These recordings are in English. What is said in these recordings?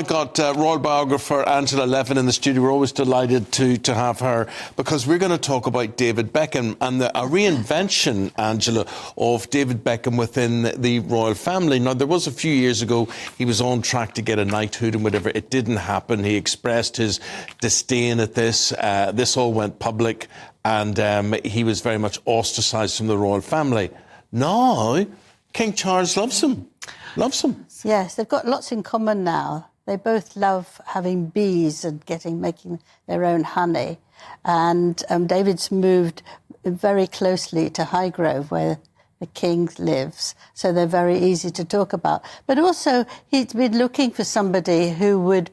I got royal biographer Angela Levin in the studio. We're always delighted to have her because we're going to talk about David Beckham and a reinvention, Angela, of David Beckham within the royal family. Now, there was a few years ago, he was on track to get a knighthood and whatever. It didn't happen. He expressed his disdain at this. This all went public and he was very much ostracised from the royal family. Now, King Charles loves him. Loves him. Yes, they've got lots in common now. They both love having bees and making their own honey. And David's moved very closely to Highgrove, where the king lives, so they're very easy to talk about. But also, he's been looking for somebody who would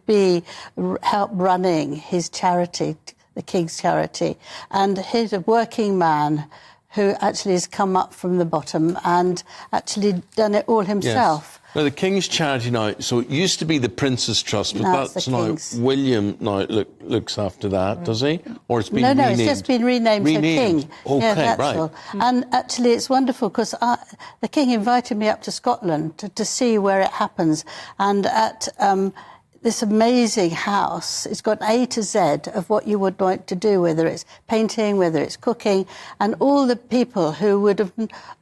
help running his charity, the king's charity. And he's a working man who actually has come up from the bottom and actually done it all himself. Yes. Now, the King's Charity now, so it used to be the Prince's Trust, but that's now William now looks after that, does he? Or it's been renamed? No, it's just been renamed to King. OK, yeah, that's right. all. And actually, it's wonderful because the King invited me up to Scotland to see where it happens. And at this amazing house, it's got A to Z of what you would like to do, whether it's painting, whether it's cooking, and all the people who would have,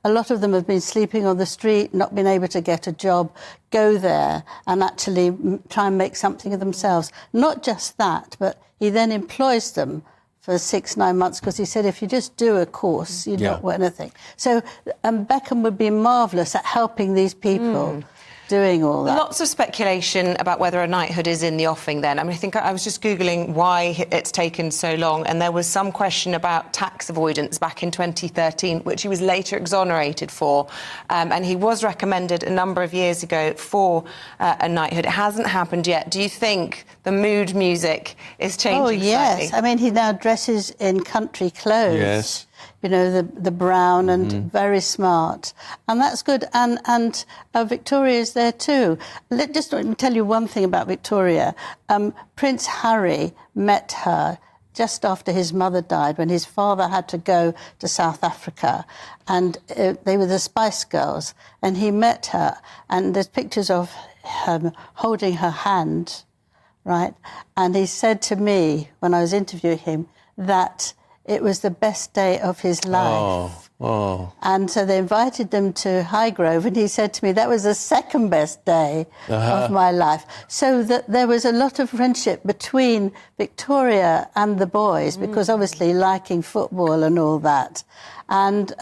a lot of them have been sleeping on the street, not been able to get a job, go there and actually try and make something of themselves. Not just that, but he then employs them for 6-9 months, because he said if you just do a course, you're not worth anything. So Beckham would be marvellous at helping these people. Doing all that. Lots of speculation about whether a knighthood is in the offing then. I mean, I think I was just Googling why it's taken so long, and there was some question about tax avoidance back in 2013, which he was later exonerated for. And he was recommended a number of years ago for a knighthood. It hasn't happened yet. Do you think the mood music is changing? Oh, yes. slightly? I mean, he now dresses in country clothes. Yes. You know, the brown and very smart. And that's good. And Victoria's there too. Let me tell you one thing about Victoria. Prince Harry met her just after his mother died, when his father had to go to South Africa. And they were the Spice Girls. And he met her. And there's pictures of him holding her hand, right? And he said to me, when I was interviewing him, that it was the best day of his life. Oh. And so they invited them to Highgrove, and he said to me, that was the second best day of my life. So that there was a lot of friendship between Victoria and the boys, because obviously liking football and all that. And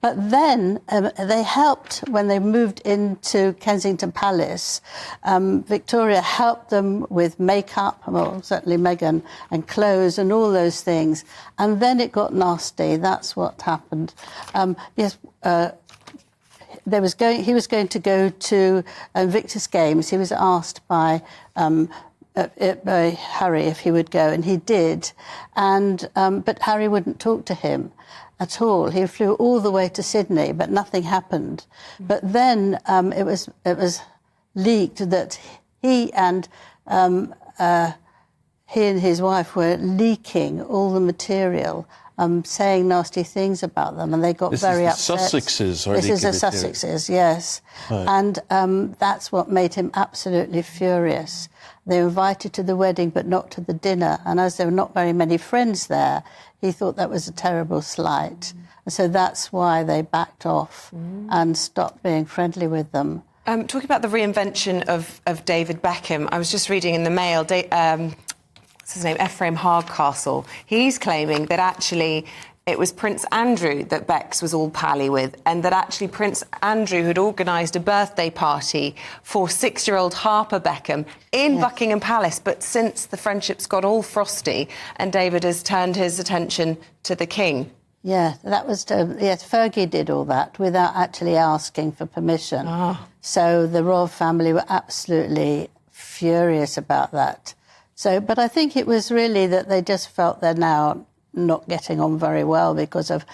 but then they helped when they moved into Kensington Palace. Victoria helped them with makeup, well, certainly Meghan, and clothes and all those things. And then it got nasty. That's what happened. Yes. He was going to go to Invictus Games. He was asked by Harry if he would go, and he did. And but Harry wouldn't talk to him at all. He flew all the way to Sydney, but nothing happened. But then it was leaked that he and his wife were leaking all the material, saying nasty things about them, and they got very upset. Sussexes, This is the Sussexes, yes. Right. And that's what made him absolutely furious. They were invited to the wedding, but not to the dinner. And as there were not very many friends there, he thought that was a terrible slight. And so that's why they backed off and stopped being friendly with them. Talking about the reinvention of David Beckham, I was just reading in the Mail, what's his name, Ephraim Hardcastle, he's claiming that actually it was Prince Andrew that Bex was all pally with, and that actually Prince Andrew had organised a birthday party for 6-year-old Harper Beckham in Buckingham Palace, but since the friendship's got all frosty and David has turned his attention to the King. Yeah, that was, yes, Fergie did all that without actually asking for permission. So the royal family were absolutely furious about that. So, but I think it was really that they just felt they're now not getting on very well because of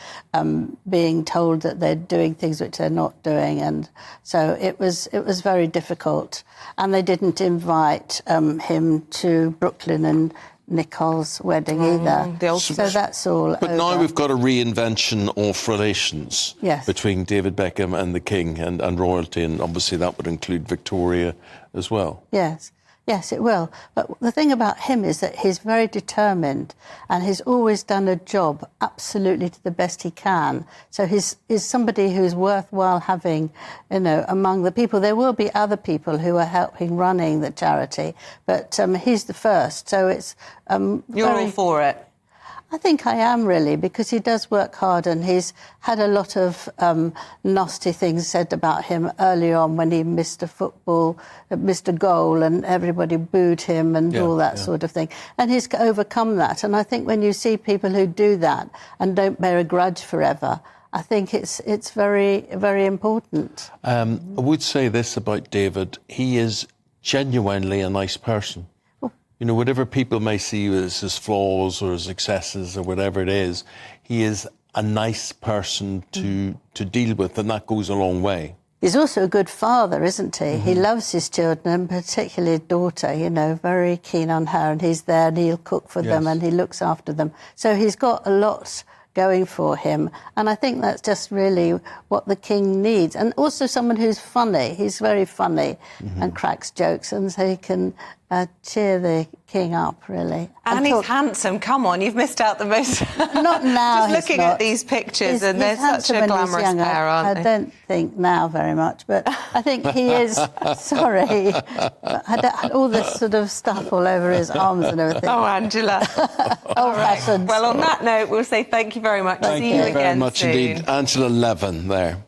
being told that they're doing things which they're not doing, and so it was very difficult. And they didn't invite him to Brooklyn and Nicole's wedding either. So that's all. But over. now we've got a reinvention of relations between David Beckham and the King and royalty, and obviously that would include Victoria as well. Yes. Yes, it will. But the thing about him is that he's very determined and he's always done a job absolutely to the best he can. So he's somebody who's worthwhile having, among the people. There will be other people who are helping running the charity, but he's the first. So it's You're all for it? I think I am, really, because he does work hard and he's had a lot of nasty things said about him early on when he missed a goal and everybody booed him and all that sort of thing. And he's overcome that. And I think when you see people who do that and don't bear a grudge forever, I think it's very, very important. I would say this about David. He is genuinely a nice person. Whatever people may see as his flaws or his excesses or whatever it is, he is a nice person to deal with, and that goes a long way. He's also a good father, isn't he? He loves his children, and particularly his daughter, very keen on her, and he's there and he'll cook for them and he looks after them. So he's got a lot going for him, and I think that's just really what the king needs. And also someone who's funny. He's very funny and cracks jokes, and so he can cheer the king up, really. And he's handsome. Come on, you've missed out the most. Not now. Just looking at these pictures, and they're such a glamorous pair, aren't they? I don't think now very much, but I think he is. Sorry, but all this sort of stuff all over his arms and everything. Oh, Angela. Old-fashioned. Well, on that note, we'll say thank you very much. Thank See you again very much soon. indeed. Angela Levin there.